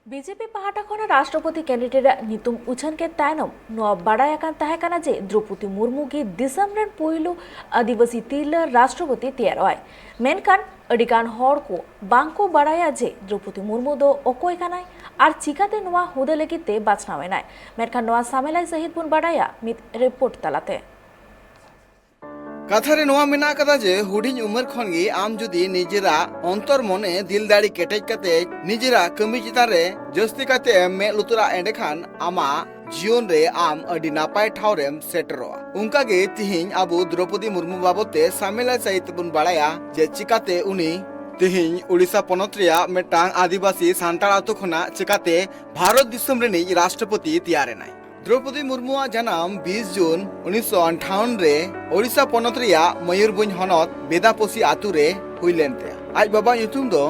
BJP पाहटा खन राष्ट्रपति candidate नितुम उछन के तायनम नोआ बाडाय आकान ताहे काना जे द्रौपदी मुर्मू की दिसम रेन पोइलो आदिवासी तिरला राष्ट्रपति तैयार मेनखान अडिगान हर को बांको बाडाया जे द्रौपदी मुर्मू दो अकोय कानाय आर चिकाते नोआ हुदे लगिते बाछनावेनाय मेनखान नोआ सामेलाय सहित बुन बाडाया मित रिपोर्ट तलाते कथारे नोआ मेना कदा जे हुडिंग उमर खन गे आम जुदी निजेरा अंतर मने दिल दाड़ी केटेज कते निजेरा कमी चितान रे जस्ती कते मे लुतुरा एंडे खान आमा जीवन रे आम अडी नापाय ठावरेम सेटरोआ उनका गे तिहिं आबो द्रौपदी मुर्मू बाबते सामेला सहित बुन बाड़ाया जे चिकाते उनी तिहिं उड़ीसा पनत रिया मेटांग आदिवासी सांताल आतो खना चिकाते भारत दिसम रेनी राष्ट्रपति तैयार नाय द्रौपदी मुर्मू जनाम 20 जून 1958 रे ओडिशा पनत रिया मयूरभंज हनत बेदापोसी आतु रे हुइलेनते आज बाबा युतुम दो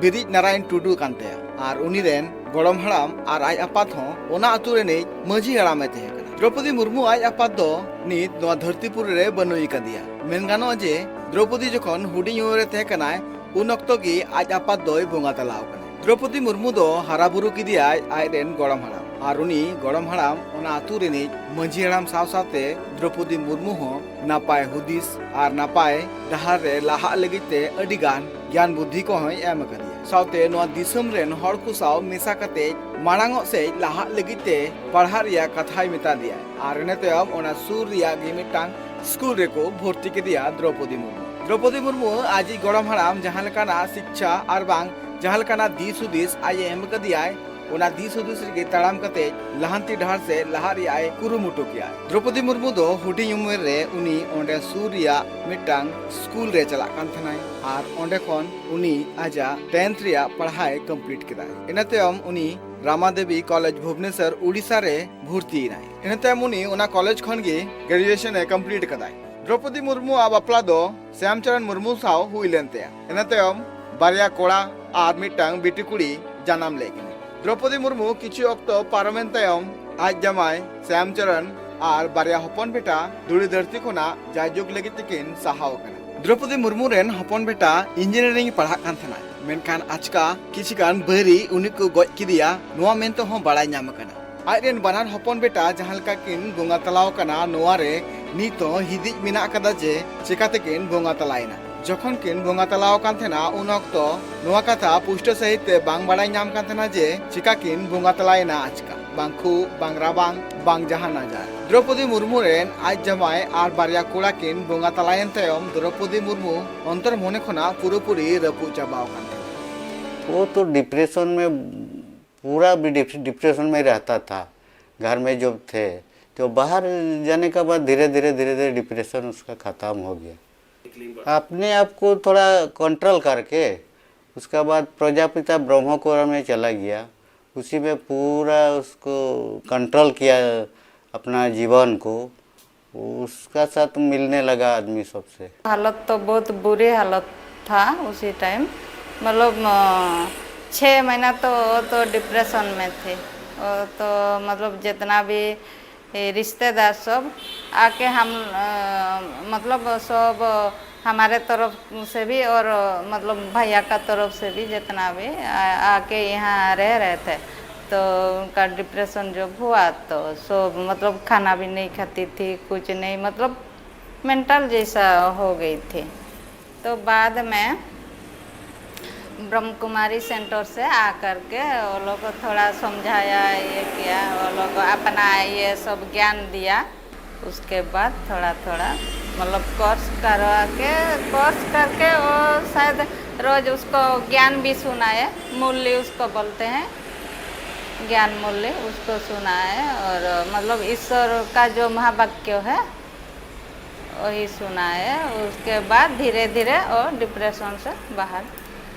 बिरिज नारायण टुडू कानते आर उनी रेन गड़म हड़ाम आर आज आपात हो ओना आतु रे ने मजी हड़ामे तहे कना द्रौपदी मुर्मू आज आपात दो नित नोआ धरतीपुर रे बनोई कदिया मेन गानो जे द्रौपदी जखन हुडिंग उमर रे तहे कना उन अक्तो गी आज आपात दोय बोंगा तलाव कना द्रौपदी मुर्मू दो हाराबुरु किदिया आज रेन गड़म हड़ाम और उनी गड़म हड़ाम ओना आतु रेनी मजी हड़ाम साव सावते द्रौपदी मुर्मू हो नापाय हुदिस और नापाय डहार रे लाहा लगिते अडिगान ज्ञान बुद्धि को होय एम कदिया सावते नोआ दिसम रेन हड़ को साव मेसा कते मांगांगो से लाहा लगिते पढ़ा रिया कथाय मेता दिया और इने तयम ओना सुर रिया गे मिटांग स्कूल रे को भर्ती केदिया द्रौपदी मुर्मू आजी गड़म हड़ाम जहां लेकाना शिक्षा और बांग जहां लेकाना दिस हुदिस आय एम कदिया ओना दिस हुदिस रे ताड़ाम कते लहांती डहार से लहारी आय कुरुमुटु किया द्रौपदी मुर्मू दो हुडिंग उमर रे उनी ओंडे सूर्या मिटांग स्कूल रे चला कान थनाय आर ओंडे खन उनी आजा 10th रिया पढ़ाई कंप्लीट किदाय इनतेम उनी रामादेवी कॉलेज भुवनेश्वर उड़ीसा रे भर्ती नाय इनतेम उनी ओना कॉलेज खन गे ग्रेजुएशन ए कंप्लीट कदाय द्रौपदी मुर्मू आ बापला दो श्यामचरण मुर्मू साव हुइलेनते इनतेम बारिया कोड़ा आर मिटांग बेटी कुड़ी जन्म लेगिन द्रौपदी मुर्मू किछु अक्तो पारमेन तयम आज जमाय श्यामचरण आर बारिया हपन बेटा दुड़ी धरती खुना जायजुग लगी तकिन सहाव कना द्रौपदी मुर्मू रेन हपन बेटा इंजीनियरिंग पढ़ा कान थना मेनखान आजका किछिगान बहरी उनी को गज किदिया नोआ मेनतो हो बाड़ाय नाम कना आज रेन बानार हपन बेटा जहां लका किन बोंगा तलाव कना नोआ रे नितो हिदिज मिना कदा जे चिकाते किन बोंगा तलायना जखन किन बोंगा तलाव कान थेना उन अक्तो नोआ कथा पुष्ट सहित बांग बाड़ाय नाम कान थेना जे चिका किन बोंगा तलायना आजका बांखु बांगरा बांग जहां ना जाए द्रौपदी मुर्मू रेन आज जमाय आर बारिया कोड़ा किन बोंगा तलायन तयम द्रौपदी मुर्मू अंतर मने खना पूरेपूरी रपु चाबाव कान थेना वो तो डिप्रेशन में पूरा भी डिप्रेशन में रहता था। घर में जब थे तो बाहर जाने के बाद धीरे धीरे डिप्रेशन उसका खत्म हो गया। अपने आप को थोड़ा कंट्रोल करके उसके बाद प्रजापिता ब्रह्मकुमार में चला गया, उसी में पूरा उसको कंट्रोल किया अपना जीवन को, उसका साथ मिलने लगा आदमी सबसे। हालत तो बहुत बुरी हालत था उसी टाइम, मतलब 6 महीना तो डिप्रेशन में थे। तो मतलब जितना भी रिश्तेदार सब आके हम मतलब सब हमारे तरफ से भी और मतलब भैया का तरफ से भी जितना भी आके यहाँ रह रहे थे, तो उनका डिप्रेशन जब हुआ तो सब मतलब खाना भी नहीं खाती थी, कुछ नहीं, मतलब मेंटल जैसा हो गई थी। तो बाद में ब्रह्म कुमारी सेंटर से आकर के वो लोग को थोड़ा समझाया, ये किया, वो लोग अपना ये सब ज्ञान दिया। उसके बाद थोड़ा मतलब कोर्स करके वो शायद रोज उसको ज्ञान भी सुनाए, मूल्य उसको बोलते हैं, ज्ञान मूल्य उसको सुनाए, और मतलब ईश्वर का जो महावाक्य है वही सुनाए। उसके बाद धीरे धीरे वो डिप्रेशन से बाहर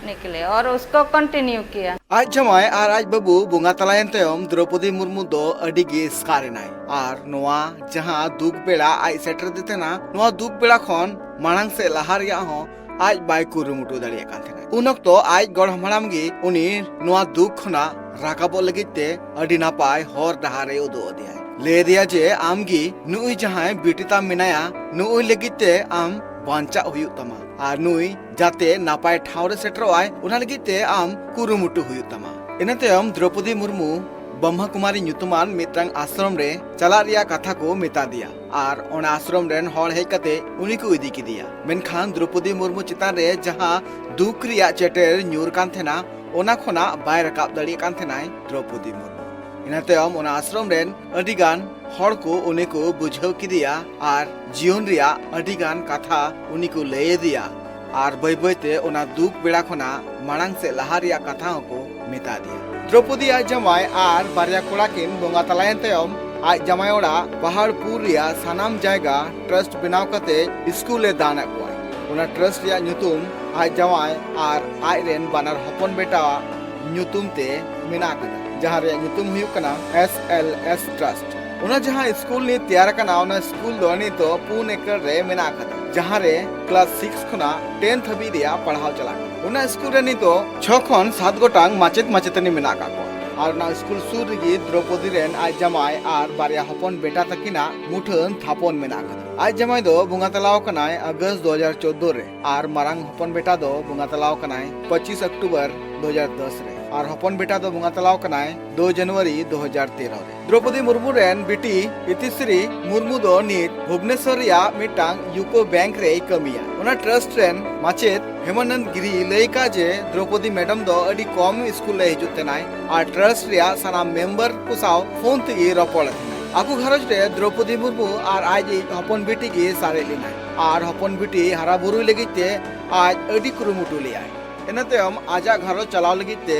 निकले और उसको कंटिन्यू किया। आज जमाय आर आज बाबू बोंगा तलायन तयम द्रौपदी मुर्मू दो अडी गे स्कारेनाय आर नोआ जहां दुख बेड़ा आज सेटर देतेना नोआ दुख बेड़ा खन मांग से लहार या हो आज बाय कुरुमुटु दाड़िया कान थेना उन अक्तो आज गड़म हड़ाम गे उनी नोआ दुख खना राकाबो लगिते अडी नापाय हर डहारे उदो दिया ले दिया जे आमगी नुई जहां बिटिता मिनाया नुई लगिते आम बांचा हुयुग तमा आर नुई जाते नापाय ठाव रे सेटरोआय उना लगिते आम कुरुमुटु हुयुग तमा ᱤᱱᱟᱹ ᱛᱟᱭᱚᱢ ᱫᱨᱚᱯᱚᱫᱤ ᱢᱩᱨᱢᱩ ब्रह्मा कुमारी ᱧᱩᱛᱩᱢᱟᱱ ᱢᱤᱫᱴᱟᱝ ᱟᱥᱨᱚᱢ ᱨᱮ ᱪᱟᱞᱟᱜ ᱨᱮᱭᱟᱜ ᱠᱟᱛᱷᱟ ᱠᱚ ᱢᱮᱛᱟ ᱫᱮᱭᱟ ᱟᱨ ᱚᱱᱟ ᱟᱥᱨᱚᱢ ᱨᱮᱱ ᱦᱚᱲ ᱦᱮᱡ ᱠᱟᱛᱮ ᱩᱱᱤ ᱠᱚ ᱤᱫᱤ ᱠᱮᱫᱮᱭᱟ। ᱢᱮᱱᱠᱷᱟन द्रौपदी मुर्मू चितान रे जहां दुख रिया चेटेर ᱧᱩᱨ कान थेना ओना खोना बाय रकाब दाड़ी कान थेनाय द्रौपदी मुर्मू। इना तायम ओना आश्रम रेन अडिगान हर को उनी को बुझाव किदिया और जीवन रिया अडिगान कथा उनी को लय दिया और बय बयते ओना दुख बेड़ा खोना मांग से लहा रिया कथा को मेता दिया। द्रौपदी आज जमाय और बारिया कोड़ा किन बोंगा तलायन तायम आज जमाय ओड़ा पहाड़पुर रिया सानाम जायगा ट्रस्ट बनाव कते स्कूले दान अगुआय। ओना ट्रस्ट रिया ᱧᱩᱛᱩᱢ आज जमाय और आज रेन बानर हपन बेटा ᱧᱩᱛᱩᱢ ते मेना कदा जहां रे ᱧᱩᱛᱩᱢ हुयुक कना SLS ट्रस्ट। ओना जहां स्कूल ने तैयार कना ओना स्कूल दो नि तो 4 एकड़ रे मेना कदा जहां रे क्लास 6 खना 10 हबी रिया पढ़ाव चला। ओना स्कूल रे नि तो 6 खन 7 गोटांग माचेत माचेतनी मेना का को और ना स्कूल सुर रे द्रौपदी रेन आज जमाय और बारिया हपन बेटा तकिना मुठन थापन मेना कदा। आज जमाय दो बुंगा तलाव कनाय अगस्त 2014 रे और मारंग हपन बेटा दो बुंगा तलाव कनाय 25 अक्टूबर 2010 रे और हपन बेटा दो बुंगा तलाव कनाय 2 जनवरी 2013 रे। द्रौपदी मुर्मू रेन बेटी इतिश्री मुर्मू दो नित भुवनेश्वर रिया मिटांग यूको बैंक रे कमिया। ओना ट्रस्ट रेन माचेत हेमानंद गिरी लयका जे द्रौपदी मैडम दो अडी कम स्कूल ले हिजुत तेनाय और ट्रस्ट रिया साना मेंबर को साव फोन तेगी रपड़ आकु घरज रे द्रौपदी मुर्मू और आज हपन बेटी के सारे लेना और हपन बेटी हरा बुरु लगिते आज अडी कुरुमुटु लिया। इना तायम आजा घरो चलाव लगिते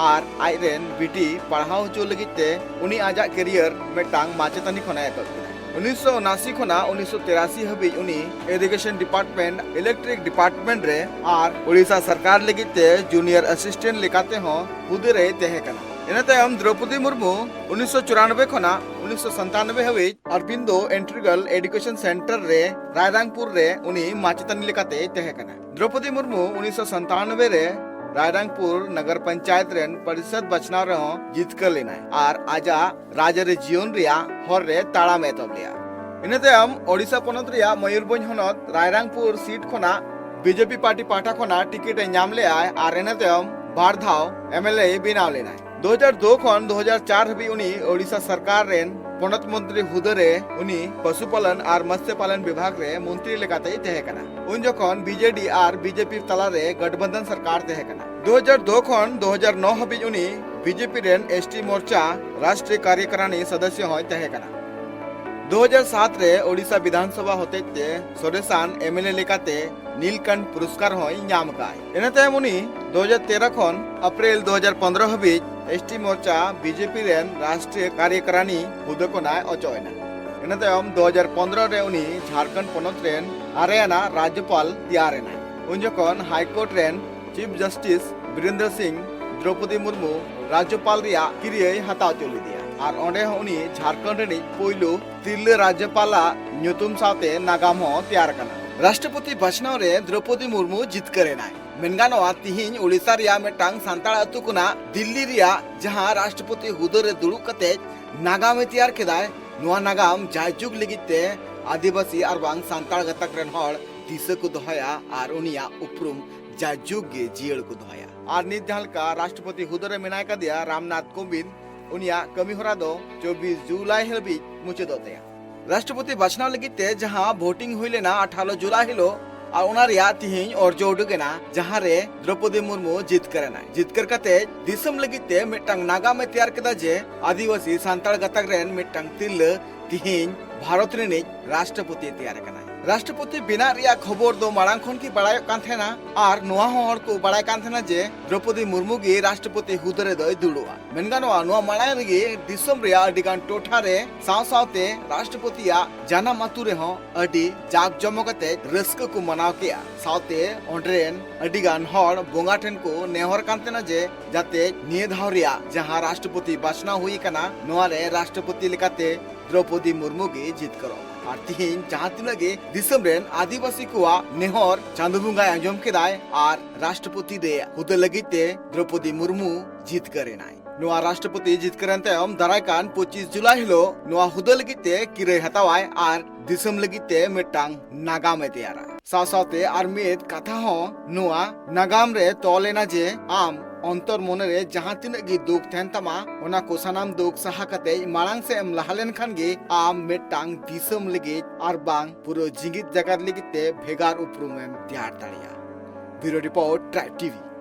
और आज रेन बेटी पढ़ाव जो लगिते उनी आजा करियर मेटांग माचेतानी खना एतब 1979 खना 1983 हबी उनी एजुकेशन डिपार्टमेंट इलेक्ट्रिक डिपार्टमेंट रे और उड़ीसा सरकार लगिते जूनियर असिस्टेंट लेकाते हो हुदे रे तहे कना। इना तायम द्रौपदी मुर्मू 1994 खना 1997 हबी अरबिंदो एंट्रीगल एजुकेशन सेंटर रे रायरंगपुर रे उनी माचेतानी लेकाते तहे कना। द्रौपदी मुर्मू 1997 रे रायरंगपुर नगर पंचायत रेन परिषद बचनाव रहो जीतकर लेना और आजा राजा रे जीवन रिया हर रे ताड़ा में तब लिया। इना तायम ओडिशा पनत रिया मयूरभंज हनत रायरंगपुर सीट खोना बीजेपी पार्टी पाटा खोना टिकट नाम ले आय और इना तायम बार धाव एमएलए बिनाव लेना। 2002 खन 2004 हबी उनी ओडिशा सरकार रेन पनत मंत्री हुदरे उनी पशुपालन और मत्स्य पालन विभाग रे मंत्री लेकाते तहे कना। उन जखन बीजेडी और बीजेपी तला रे गठबंधन सरकार तहे कना। 2002 खन 2009 हबी उनी बीजेपी रेन एसटी मोर्चा राष्ट्रीय कार्यकारिणी सदस्य होय तहे कना। 2007 रे ओडिशा विधानसभा होते ते सोरेसान एमएलए लेकाते नीलकंठ पुरस्कार होय नाम काय। इना तायम उनी 2013 खन अप्रैल 2015 हबी एसटी मोर्चा बीजेपी रेन राष्ट्रीय कार्यकारिणी हुदे को नाय अचोयना। इना तायम 2015 रे उनी झारखंड पनत रेन आर्याना राज्यपाल तैयार ना। उन जखन हाईकोर्ट रेन चीफ जस्टिस वीरेंद्र सिंह द्रौपदी मुर्मू राज्यपाल रिया किरिय हताव चली दिया और ओंडे उनी झारखंड रे पोइलो तिरले राज्यपाला ᱧᱩᱛᱩᱢ साथे नागाम हो तैयार कना। राष्ट्रपति बचनाव रे द्रौपदी मुर्मू जितकरे नाय मेनगानवा तिहिन उड़ीसा रिया मेटांग सांताल अतु कुना दिल्ली रिया जहां राष्ट्रपति हुदो रे दुड़ु कते नागाम तैयार केदाय। नुआ नागाम जायजुग लगिते आदिवासी और बांग सांताल गतक रेन हर दिशा को दोहया और उनिया उपरुम जायजुग गे जियड़ को दोहया और नित जहालका राष्ट्रपति हुदो रे मेनाय का दिया रामनाथ कोविंद उनिया कमी होरा दो 24 जुलाई हबी मुचेदोते। राष्ट्रपति बचनाव लगिते जहां वोटिंग हुई लेना 18 जुलाई हिलो और उना रिया तिहिन और जोडुगेना जहां रे द्रौपदी मुर्मू जितकर ना जितकर कते दिसम लगिते मिटांग नागा में तैयार केदा जे आदिवासी सांताल गतक रेन मिटांग तिल तिहिन भारत रे राष्ट्रपति तैयार कना। राष्ट्रपति बिना रिया खबर दो मांग खन की बड़ाय कान थेना और नुआ हर को बड़ाय कान थेना जे द्रौपदी मुर्मू गे राष्ट्रपति हुदरे दय दुड़ुआ मेनगानवा नुआ मांग रे दिसम रिया अडिगान टोठा रे साव सावते राष्ट्रपति या जाना मातु रे हो अडी जाग जमकते रस्क को मनाव किया सावते ओंड्रेन अडिगान हर बोंगा ठेन को नेहर कान थेना जे जाते निये धाव रिया जहां राष्ट्रपति बचना हुई कना नुआ रे राष्ट्रपति लेकाते द्रौपदी मुर्मू गे जीत करो और तिहिन जहां तिनगे दिसम रेन आदिवासी को नेहर चांदो बुंगा अंजम केदाय और राष्ट्रपति रे हुदे लगिते द्रौपदी मुर्मू जीत करे नाय। नुआ राष्ट्रपति जीत करन तायम दारायकान 25 जुलाई हिलो नुआ हुदे लगिते किरे हतावाय और दिसम लगिते मिटांग नागाम तैयारा साथ साथे आर मित कथा हो नुआ नागाम रे तोलेना जे आम अंतर मोने रे जहां तिनक गी दुख तहन तमा ओना को सनाम दुख सहा कते मालांग से एम लहालेन खान गे आम मेटांग दिसम लगे आर बांग पुरो जिंगित जगत लगिते भेगार उपरुम एम त्यार दाड़िया। Bureau report tribe TV.